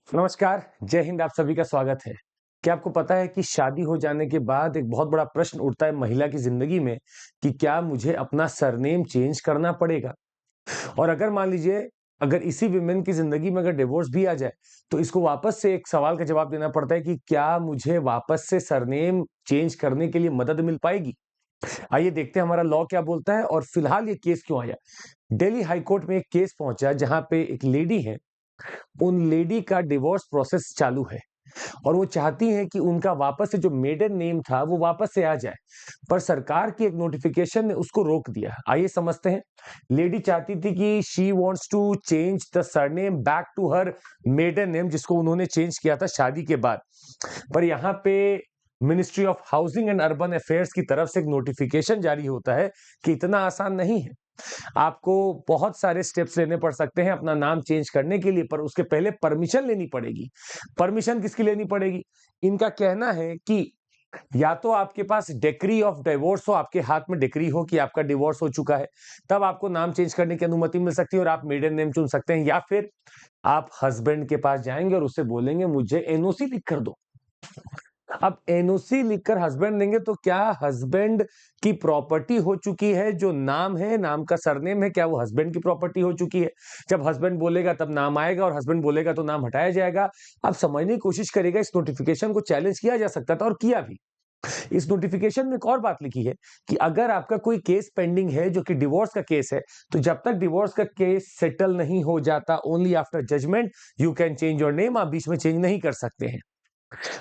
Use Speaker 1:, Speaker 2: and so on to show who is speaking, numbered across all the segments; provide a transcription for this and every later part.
Speaker 1: नमस्कार, जय हिंद। आप सभी का स्वागत है। क्या आपको पता है कि शादी हो जाने के बाद एक बहुत बड़ा प्रश्न उठता है महिला की ज़िंदगी में कि क्या मुझे अपना सरनेम चेंज करना पड़ेगा? और अगर मान लीजिए अगर इसी विमेन की ज़िंदगी में अगर डिवोर्स भी आ जाए, तो इसको वापस से एक सवाल का जवाब देना पड़ता है कि क्या मुझे वापस से सरनेम चेंज करने के लिए मदद मिल पाएगी? आइए देखते हैं हमारा लॉ क्या बोलता है और फिलहाल ये केस क्यों आया। दिल्ली हाई कोर्ट में एक केस पहुंचा जहां पे एक लेडी है, उन लेडी का डिवोर्स प्रोसेस चालू है और वो चाहती हैं कि उनका वापस से जो मेडन नेम था वो वापस से आ जाए, पर सरकार की एक नोटिफिकेशन ने उसको रोक दिया। आइए समझते हैं। लेडी चाहती थी कि she wants to change the surname back to her maiden name, जिसको उन्होंने चेंज किया था शादी के बाद। पर यहाँ पे ministry of housing and urban affairs की तरफ से एक नोटिफिकेशन जारी होता है कि इतना आसान नहीं है, आपको बहुत सारे स्टेप्स लेने पड़ सकते हैं अपना नाम चेंज करने के लिए, पर उसके पहले परमिशन लेनी पड़ेगी। परमिशन किसकी लेनी पड़ेगी? इनका कहना है कि या तो आपके पास डिक्री ऑफ डिवोर्स हो, आपके हाथ में डिक्री हो कि आपका डिवोर्स हो चुका है, तब आपको नाम चेंज करने की अनुमति मिल सकती है और आप मेडन नेम चुन सकते हैं, या फिर आप हस्बैंड के पास जाएंगे और उससे बोलेंगे मुझे एनओसी लिख कर दो। अब एनओसी लिखकर हस्बैंड देंगे तो क्या हस्बैंड की प्रॉपर्टी हो चुकी है? जो नाम है, नाम का सरनेम है, क्या वो हस्बैंड की प्रॉपर्टी हो चुकी है? जब हस्बैंड बोलेगा तब नाम आएगा और हस्बैंड बोलेगा तो नाम हटाया जाएगा। आप समझने की कोशिश करिएगा, इस नोटिफिकेशन को चैलेंज किया जा सकता था और किया भी। इस नोटिफिकेशन में एक और बात लिखी है कि अगर आपका कोई केस पेंडिंग है जो कि डिवोर्स का केस है, तो जब तक डिवोर्स का केस सेटल नहीं हो जाता, only after judgment you can change your name, आप बीच में चेंज नहीं कर सकते हैं।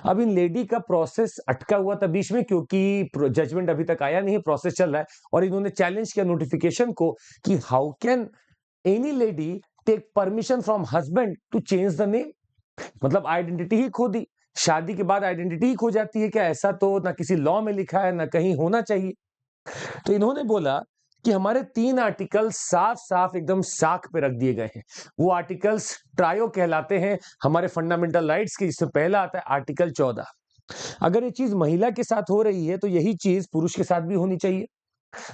Speaker 1: अब इन लेडी का प्रोसेस अटका हुआ था बीच में, क्योंकि जजमेंट अभी तक आया नहीं, प्रोसेस चल रहा है और इन्होंने चैलेंज किया नोटिफिकेशन को कि how can any lady take permission from husband to change the name. मतलब आइडेंटिटी ही खो दी। शादी के बाद आइडेंटिटी ही खो जाती है क्या? ऐसा तो ना किसी लॉ में लिखा है ना कहीं होना चाहिए। तो इन्होंने बोला कि हमारे 3 आर्टिकल साफ-साफ एकदम साख पे रख दिए गए हैं। वो आर्टिकल्स ट्रायो कहलाते हैं हमारे फंडामेंटल राइट्स के, जिसमें पहला आता है आर्टिकल 14। अगर ये चीज महिला के साथ हो रही है तो यही चीज पुरुष के साथ भी होनी चाहिए,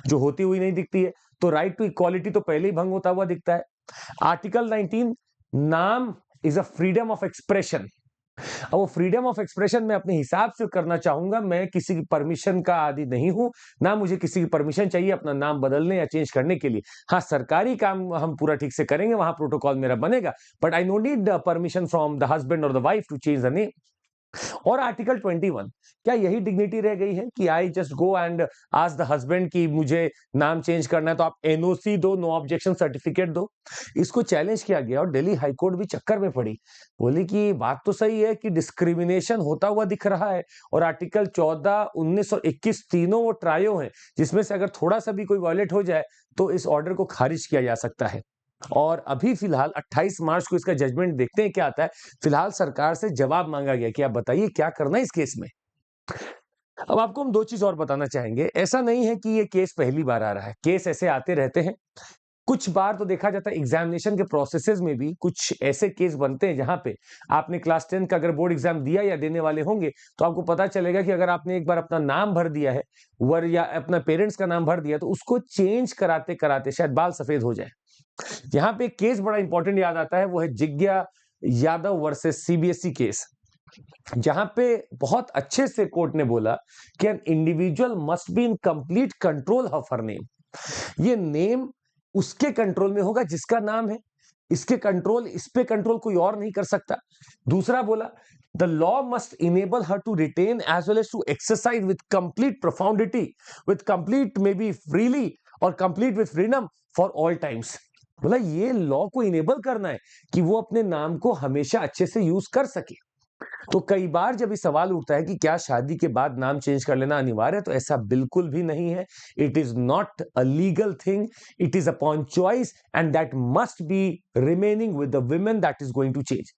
Speaker 1: जो होती हुई नहीं दिखती है। तो राइट टू इक्वालिटी तो पहले ही भंग होता हुआ दिखता है। आर्टिकल 19, नाम is a freedom of expression. अब वो फ्रीडम ऑफ एक्सप्रेशन मैं अपने हिसाब से करना चाहूंगा, मैं किसी की परमिशन का आदी नहीं हूं, ना मुझे किसी की परमिशन चाहिए अपना नाम बदलने या चेंज करने के लिए। हाँ, सरकारी काम हम पूरा ठीक से करेंगे, वहां प्रोटोकॉल मेरा बनेगा, but I no need permission from the husband और the wife to change the name. और आर्टिकल 21, क्या यही डिग्निटी रह गई है कि I just go and ask the husband कि मुझे नाम चेंज करना है तो आप एनओसी दो, नो ऑब्जेक्शन सर्टिफिकेट दो? इसको चैलेंज किया गया और दिल्ली हाईकोर्ट भी चक्कर में पड़ी। बोली कि बात तो सही है कि डिस्क्रिमिनेशन होता हुआ दिख रहा है और आर्टिकल 14, 19 और 21 तीनों वो ट्रायो हैं, जिसमें से अगर थोड़ा सा भी कोई वायलेट हो जाए तो इस ऑर्डर को खारिज किया जा सकता है। और अभी फिलहाल 28 मार्च को इसका जजमेंट, देखते हैं क्या आता है। फिलहाल सरकार से जवाब मांगा गया कि आप बताइए क्या करना है इस केस में। अब आपको हम 2 चीज और बताना चाहेंगे। ऐसा नहीं है कि ये केस पहली बार आ रहा है, केस ऐसे आते रहते हैं। कुछ बार तो देखा जाता है एग्जामिनेशन के प्रोसेसेस में भी कुछ ऐसे केस बनते हैं जहां पे आपने क्लास 10 का अगर बोर्ड एग्जाम दिया या देने वाले होंगे, तो आपको पता चलेगा कि अगर आपने एक बार अपना नाम भर दिया है वर या अपना पेरेंट्स का नाम भर दिया, तो उसको चेंज कराते कराते शायद बाल सफेद हो जाए। यहाँ पे एक केस बड़ा इंपॉर्टेंट याद आता है, वो है जिज्ञा यादव वर्सेस सीबीएसई केस, जहां पे बहुत अच्छे से कोर्ट ने बोला कि an individual must be in complete control of her name. ये नेम उसके कंट्रोल में होगा जिसका नाम है, इसके कंट्रोल, इस पे कंट्रोल कोई और नहीं कर सकता। दूसरा बोला the law must enable her to retain as well as to exercise with complete profundity, with complete may be freely और complete with freedom for all times. बोला ये लॉ को इनेबल करना है कि वो अपने नाम को हमेशा अच्छे से यूज कर सके। तो कई बार जब ये सवाल उठता है कि क्या शादी के बाद नाम चेंज कर लेना अनिवार्य है, तो ऐसा बिल्कुल भी नहीं है। It is not a legal thing, it is upon choice and that must be remaining with the women that is going to change.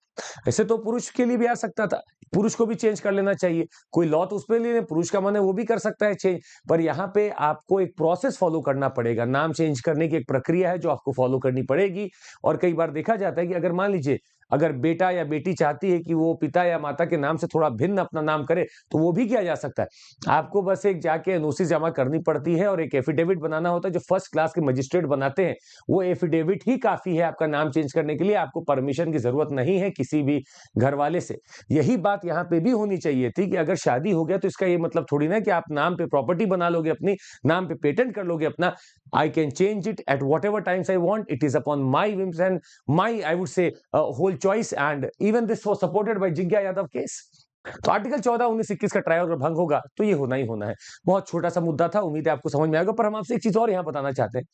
Speaker 1: ऐसे तो पुरुष के लिए भी आ सकता था, पुरुष को भी चेंज कर लेना चाहिए, कोई लॉ तो उस पर लिए पुरुष का मन है वो भी कर सकता है चेंज। पर यहाँ पे आपको एक प्रोसेस फॉलो करना पड़ेगा, नाम चेंज करने की एक प्रक्रिया है जो आपको फॉलो करनी पड़ेगी। और कई बार देखा जाता है कि अगर मान लीजिए अगर बेटा या बेटी चाहती है कि वो पिता या माता के नाम से थोड़ा भिन्न अपना नाम करे, तो वो भी किया जा सकता है। आपको बस एक जाके एनओसी जमा करनी पड़ती है और एक एफिडेविट बनाना होता है, जो फर्स्ट क्लास के मजिस्ट्रेट बनाते हैं। वो एफिडेविट ही काफ़ी है आपका नाम चेंज करने के लिए, आपको परमिशन की ज़रूरत नहीं है किसी भी घरवाले से। यही बात यहाँ पे भी होनी चाहिए थी कि अगर शादी हो गया तो इसका ये मतलब थोड़ी ना कि आप नाम पे प्रॉपर्टी बना लोगे अपनी, नाम पे पेटेंट कर लोगे अपना। I can change it at whatever times I want. It is upon my whims and my, I would say, whole choice. And even this was supported by Jigya Yadav case. तो article 14, 19, 21 का trial अगर भंग होगा तो ये होना ही होना है। बहुत छोटा सा मुद्दा था, उम्मीद है आपको समझ में आएगा। पर हम आपसे एक चीज और यहाँ बताना चाहते हैं।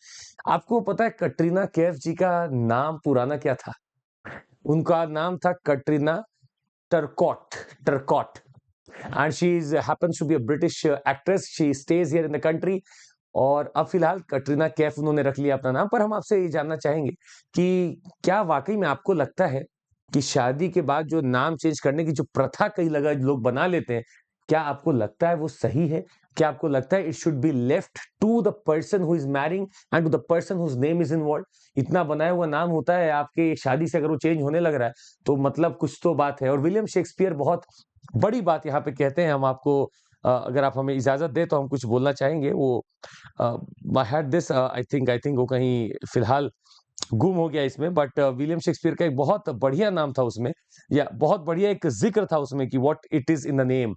Speaker 1: आपको पता है कटरीना कैफ जी का नाम पुराना क्या था? उनका नाम था Katrina Turcotte, Turcotte. And she is happens to be a British actress, she stays here in the country. और अब फिलहाल कटरीना कैफ उन्होंने रख लिया अपना नाम। पर हम आपसे ये जानना चाहेंगे कि क्या वाकई में आपको लगता है कि शादी के बाद जो नाम चेंज करने की जो प्रथा कई लगा लोग बना लेते हैं, क्या आपको लगता है वो सही है? क्या आपको लगता है it should be left to the person who is marrying and to the person whose name is involve? इतना बनाया हुआ नाम होता है आपके शादी से, अगर वो चेंज होने लग रहा है तो मतलब कुछ तो बात है। और विलियम शेक्सपियर बहुत बड़ी बात यहाँ पे कहते हैं। हम आपको अगर आप हमें इजाजत दें तो हम कुछ बोलना चाहेंगे। वो I had this, I think वो कहीं फिलहाल गुम हो गया इसमें, बट विलियम शेक्सपियर का एक बहुत बढ़िया नाम था उसमें, या बहुत बढ़िया एक जिक्र था उसमें कि what it is in the name,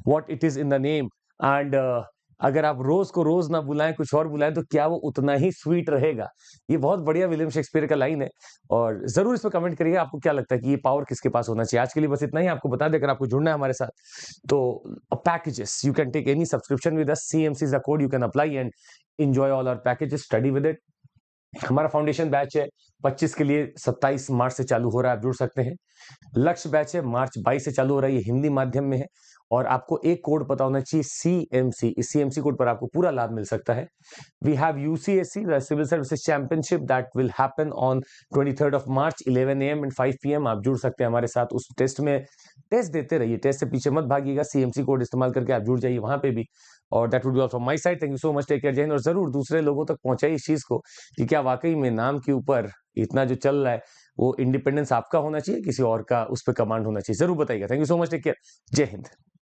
Speaker 1: what it is in the name. And अगर आप रोज को रोज ना बुलाएं, कुछ और बुलाएं, तो क्या वो उतना ही स्वीट रहेगा? ये बहुत बढ़िया विलियम शेक्सपियर का लाइन है। और जरूर इस पर कमेंट करिए आपको क्या लगता है कि ये पावर किसके पास होना चाहिए। आज के लिए बस इतना ही। आपको बता दें, अगर आपको जुड़ना है हमारे साथ तो packages, you can take any subscription with us, CMC is the code, you can apply and enjoy all our packages, study with it. हमारा फाउंडेशन बैच है 25 के लिए, 27 मार्च से चालू हो रहा है, आप जुड़ सकते हैं। लक्ष्य बैच है मार्च 22 से चालू हो रहा है, ये हिंदी माध्यम में है। और आपको एक कोड पता होना चाहिए, CMC। इस CMC कोड पर आपको पूरा लाभ मिल सकता है। We have UCSC, the civil services championship, that will happen on 23rd of March 11 AM and 5 PM। आप जुड़ सकते हैं हमारे साथ उस टेस्ट में। टेस्ट देते रहिए, टेस्ट से पीछे मत भागिएगा। CMC कोड इस्तेमाल करके आप जुड़ जाइए वहां पे भी। और that would be all from my side. Thank you so much, take care, जय हिंद। और जरूर दूसरे लोगों तक पहुंचाइए इस चीज को कि क्या वाकई में नाम के ऊपर इतना जो चल रहा है वो इंडिपेंडेंस आपका होना चाहिए, किसी और का उस पर कमांड होना चाहिए? जरूर बताइएगा। Thank you so much, take care, जय हिंद।